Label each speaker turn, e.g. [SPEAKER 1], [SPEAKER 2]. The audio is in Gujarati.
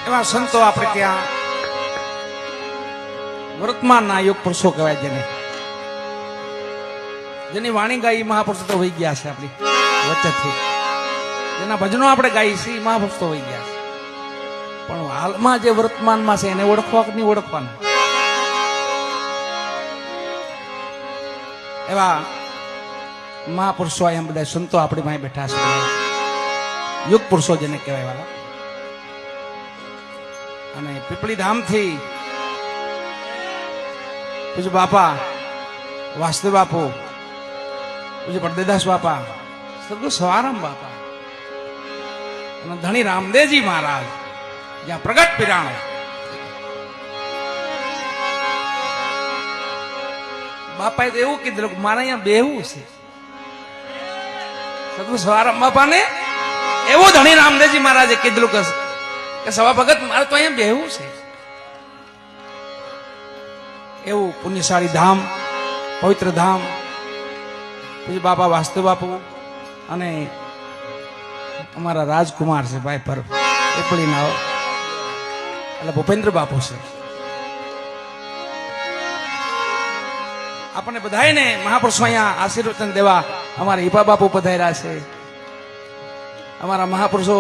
[SPEAKER 1] એવા સંતો આપણે ત્યાં વર્તમાનના યુગ પુરુષો કહેવાય, જેની વાણી ગાઈ મહાપુરુષો તો વહી ગયા છે આપણી વચ્ચેથી, જેના ભજનો આપણે ગાઈ છે મહાપુરુષો તો વહી ગયા છે, પણ હાલમાં જે વર્તમાનમાં છે એને ઓળખવા કે નહીં ઓળખવાના, એવા મહાપુરુષો એમ બધા સંતો આપણી પાસે બેઠા છે, યુગ પુરુષો જેને કહેવાય વાળા. અને પીપળી ધામથી પૂજ્ય બાપા વાસુદેવ બાપુ, પૂજ્ય પડદેદાસ બાપા, સદગુરુ સવારામ બાપા અને ધણી રામદેવજી મહારાજ જ્યાં પ્રગટ પિરાણો, બાપાએ તો એવું કીધું મારે અહીંયા બેહવું છે. સદગુરુ સવારામ બાપાને એવું ધણી રામદેવજી મહારાજે કીધું કે સવા ભગત મારે તો અહીંયા બેહવું છે. એવું પુણ્યશાળી ધામ, પવિત્ર ધામ પૂજ્ય બાપા વાસુદેવ બાપુ અને અમારા રાજકુમાર છે ભાઈ પર પીપળીના, એટલે ભૂપેન્દ્ર બાપુ છે. આપણને બધાને મહાપુરુષો અહીંયા આશીર્વચન દેવા અમારા હિપા બાપુ પધાર્યા છે. અમારા મહાપુરુષો